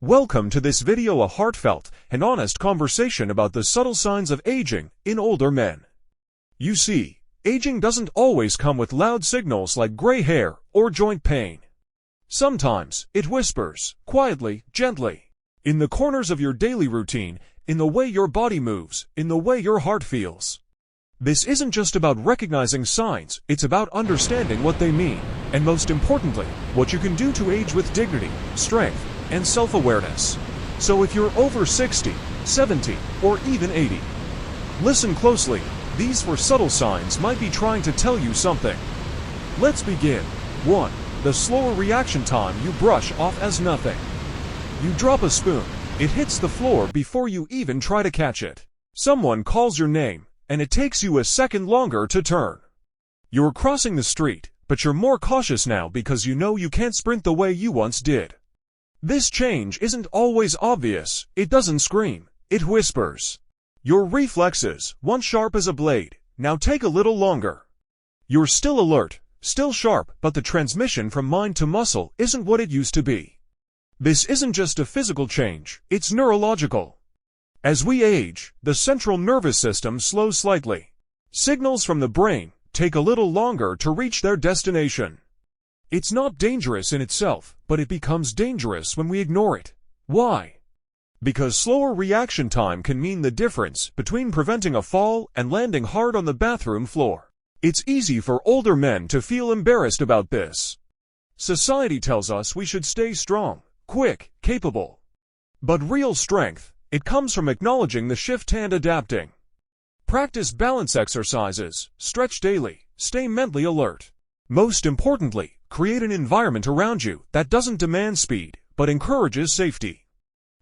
Welcome to this video, a heartfelt and honest conversation about the subtle signs of aging in older men. You see, aging doesn't always come with loud signals like gray hair or joint pain. Sometimes it whispers, quietly, gently, in the corners of your daily routine, in the way your body moves, in the way your heart feels. This isn't just about recognizing signs, it's about understanding what they mean, and most importantly, what you can do to age with dignity, strength, and self-awareness. So if you're over 60, 70, or even 80, listen closely. These 4 subtle signs might be trying to tell you something. Let's begin. 1. The slower reaction time. You brush off as nothing. You drop a spoon. It hits the floor before you even try to catch it. Someone calls your name, and it takes you a second longer to turn. You're crossing the street, but you're more cautious now because you know you can't sprint the way you once did. This change isn't always obvious. It doesn't scream. It whispers. Your reflexes, once sharp as a blade, now take a little longer. You're still alert, still sharp, but the transmission from mind to muscle isn't what it used to be. This isn't just a physical change, it's neurological. As we age, the central nervous system slows slightly. Signals from the brain take a little longer to reach their destination. It's not dangerous in itself, but it becomes dangerous when we ignore it. Why? Because slower reaction time can mean the difference between preventing a fall and landing hard on the bathroom floor. It's easy for older men to feel embarrassed about this. Society tells us we should stay strong, quick, capable. But real strength, it comes from acknowledging the shift and adapting. Practice balance exercises, stretch daily, stay mentally alert. Most importantly, create an environment around you that doesn't demand speed, but encourages safety.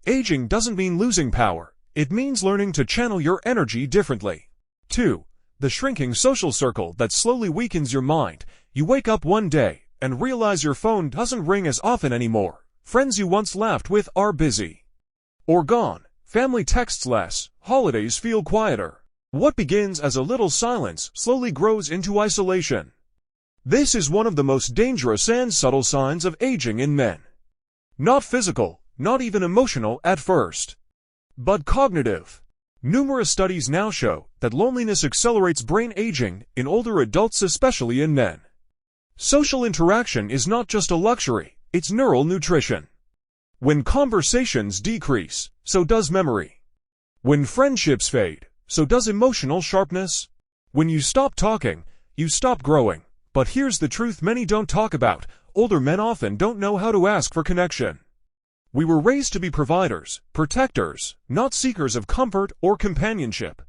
Aging doesn't mean losing power, it means learning to channel your energy differently. 2. The shrinking social circle that slowly weakens your mind. You wake up one day and realize your phone doesn't ring as often anymore. Friends you once laughed with are busy or gone. Family texts less, holidays feel quieter. What begins as a little silence slowly grows into isolation. This is one of the most dangerous and subtle signs of aging in men. Not physical, not even emotional at first, but cognitive. Numerous studies now show that loneliness accelerates brain aging in older adults, especially in men. Social interaction is not just a luxury, it's neural nutrition. When conversations decrease, so does memory. When friendships fade, so does emotional sharpness. When you stop talking, you stop growing. But here's the truth many don't talk about. Older men often don't know how to ask for connection. We were raised to be providers, protectors, not seekers of comfort or companionship.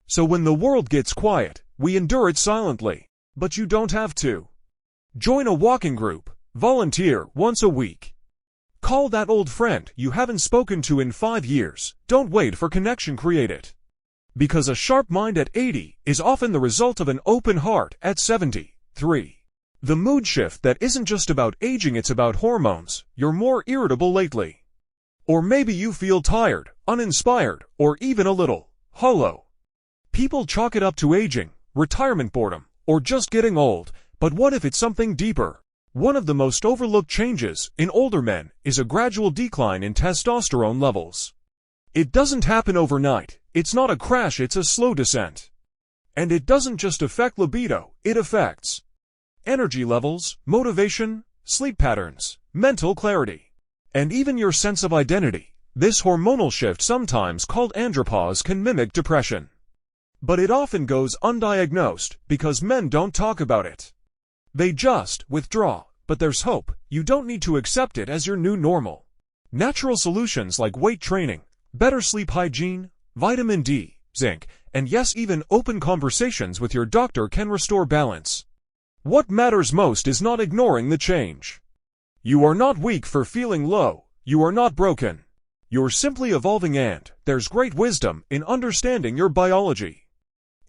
So when the world gets quiet, we endure it silently. But you don't have to. Join a walking group, volunteer once a week. Call that old friend you haven't spoken to in 5 years. Don't wait for connection, create it. Because a sharp mind at 80 is often the result of an open heart at 70. 3. The mood shift that isn't just about aging, it's about hormones. You're more irritable lately. Or maybe you feel tired, uninspired, or even a little hollow. People chalk it up to aging, retirement, boredom, or just getting old. But what if it's something deeper? One of the most overlooked changes in older men is a gradual decline in testosterone levels. It doesn't happen overnight. It's not a crash, it's a slow descent. And it doesn't just affect libido, it affects energy levels, motivation, sleep patterns, mental clarity, and even your sense of identity. This hormonal shift, sometimes called andropause, can mimic depression. But it often goes undiagnosed because men don't talk about it. They just withdraw. But there's hope. You don't need to accept it as your new normal. Natural solutions like weight training, better sleep hygiene, vitamin D, zinc, and yes, even open conversations with your doctor can restore balance. What matters most is not ignoring the change. You are not weak for feeling low. You are not broken. You're simply evolving, and there's great wisdom in understanding your biology.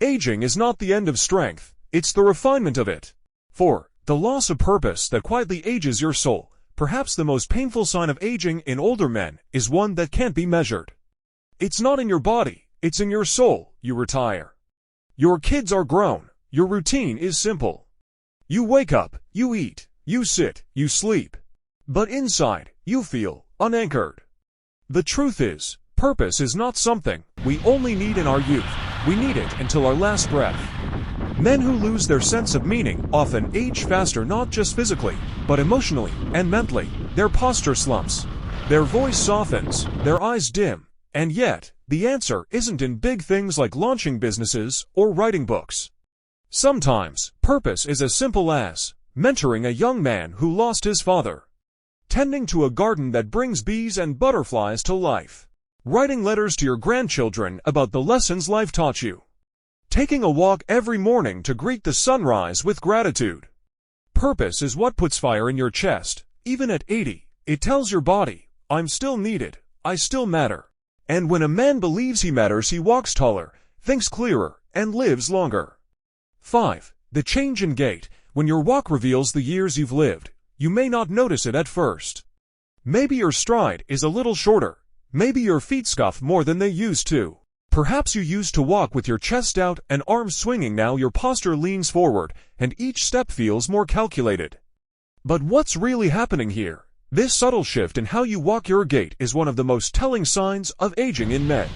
Aging is not the end of strength, it's the refinement of it. 4. The loss of purpose that quietly ages your soul. Perhaps the most painful sign of aging in older men is one that can't be measured. It's not in your body, it's in your soul. You retire. Your kids are grown. Your routine is simple. You wake up, you eat, you sit, you sleep. But inside, you feel unanchored. The truth is, purpose is not something we only need in our youth. We need it until our last breath. Men who lose their sense of meaning often age faster, not just physically, but emotionally and mentally. Their posture slumps, their voice softens, their eyes dim, and yet, the answer isn't in big things like launching businesses or writing books. Sometimes, purpose is as simple as mentoring a young man who lost his father, tending to a garden that brings bees and butterflies to life, writing letters to your grandchildren about the lessons life taught you, taking a walk every morning to greet the sunrise with gratitude. Purpose is what puts fire in your chest. Even at 80, it tells your body, I'm still needed, I still matter. And when a man believes he matters, he walks taller, thinks clearer, and lives longer. 5. The change in gait. When your walk reveals the years you've lived, you may not notice it at first. Maybe your stride is a little shorter. Maybe your feet scuff more than they used to. Perhaps you used to walk with your chest out and arms swinging. Now your posture leans forward, and each step feels more calculated. But what's really happening here? This subtle shift in how you walk, your gait, is one of the most telling signs of aging in men.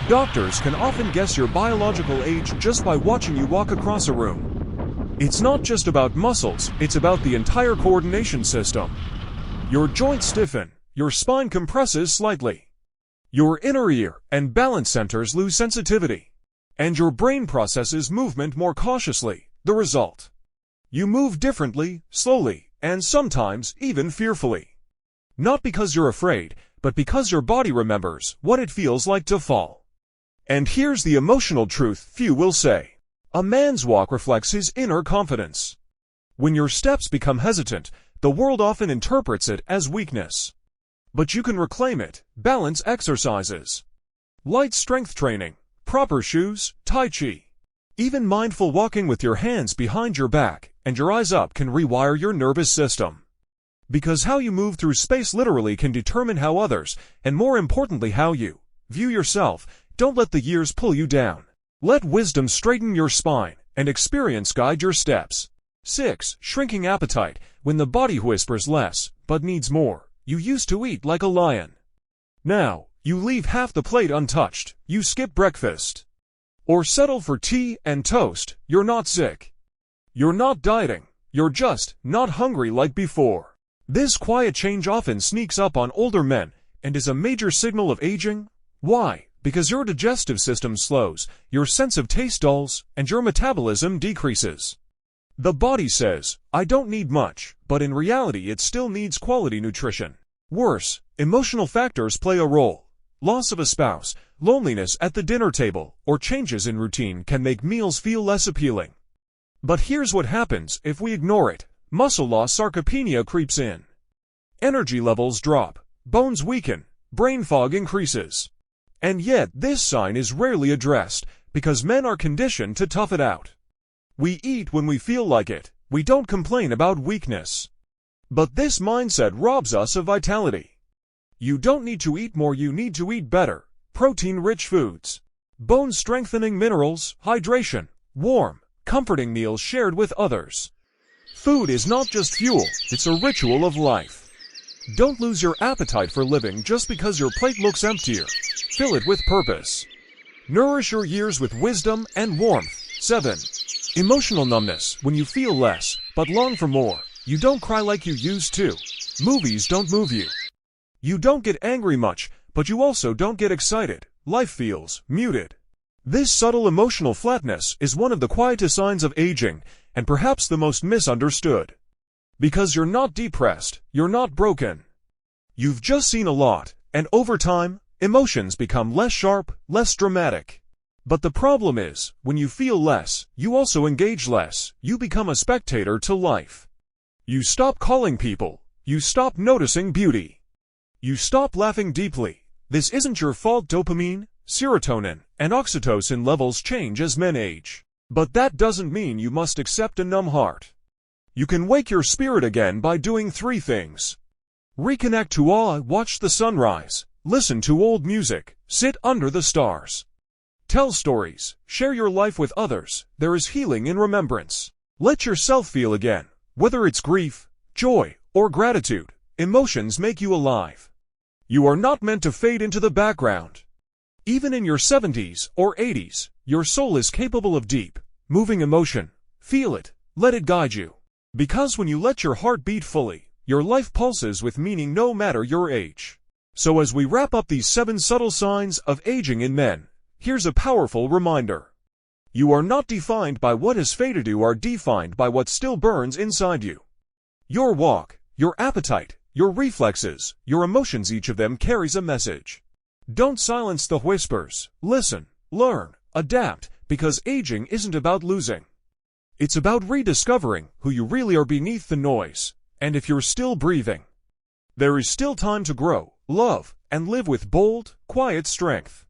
Doctors can often guess your biological age just by watching you walk across a room. It's not just about muscles, it's about the entire coordination system. Your joints stiffen, your spine compresses slightly, your inner ear and balance centers lose sensitivity, and your brain processes movement more cautiously. The result? You move differently, slowly, and sometimes even fearfully. Not because you're afraid, but because your body remembers what it feels like to fall. And here's the emotional truth few will say. A man's walk reflects his inner confidence. When your steps become hesitant, the world often interprets it as weakness. But you can reclaim it. Balance exercises, light strength training, proper shoes, tai chi. Even mindful walking with your hands behind your back and your eyes up can rewire your nervous system. Because how you move through space literally can determine how others, and more importantly how you, view yourself. Don't let the years pull you down. Let wisdom straighten your spine, and experience guide your steps. 6. Shrinking appetite. When the body whispers less, but needs more. You used to eat like a lion. Now, you leave half the plate untouched. You skip breakfast, or settle for tea and toast. You're not sick. You're not dieting. You're just not hungry like before. This quiet change often sneaks up on older men and is a major signal of aging. Why? Because your digestive system slows, your sense of taste dulls, and your metabolism decreases. The body says, I don't need much, but in reality it still needs quality nutrition. Worse, emotional factors play a role. Loss of a spouse, loneliness at the dinner table, or changes in routine can make meals feel less appealing. But here's what happens if we ignore it. Muscle loss, sarcopenia creeps in. Energy levels drop, bones weaken, brain fog increases. And yet this sign is rarely addressed, because men are conditioned to tough it out. We eat when we feel like it. We don't complain about weakness. But this mindset robs us of vitality. You don't need to eat more, you need to eat better. Protein-rich foods, bone-strengthening minerals, hydration, warm, comforting meals shared with others. Food is not just fuel, it's a ritual of life. Don't lose your appetite for living just because your plate looks emptier. Fill it with purpose. Nourish your years with wisdom and warmth. 7. Emotional numbness. When you feel less, but long for more. You don't cry like you used to. Movies don't move you. You don't get angry much, but you also don't get excited. Life feels muted. This subtle emotional flatness is one of the quietest signs of aging, and perhaps the most misunderstood. Because you're not depressed, you're not broken. You've just seen a lot, and over time, emotions become less sharp, less dramatic. But the problem is, when you feel less, you also engage less. You become a spectator to life. You stop calling people. You stop noticing beauty. You stop laughing deeply. This isn't your fault. Dopamine, serotonin, and oxytocin levels change as men age. But that doesn't mean you must accept a numb heart. You can wake your spirit again by doing 3 things. Reconnect to awe, watch the sunrise, listen to old music, sit under the stars. Tell stories, share your life with others. There is healing in remembrance. Let yourself feel again. Whether it's grief, joy, or gratitude, emotions make you alive. You are not meant to fade into the background. Even in your 70s or 80s, your soul is capable of deep, moving emotion. Feel it, let it guide you. Because when you let your heart beat fully, your life pulses with meaning no matter your age. So as we wrap up these 7 subtle signs of aging in men, here's a powerful reminder. You are not defined by what has faded, you are defined by what still burns inside you. Your walk, your appetite, your reflexes, your emotions, each of them carries a message. Don't silence the whispers. Listen, learn, adapt, because aging isn't about losing. It's about rediscovering who you really are beneath the noise. And if you're still breathing, there is still time to grow, love, and live with bold, quiet strength.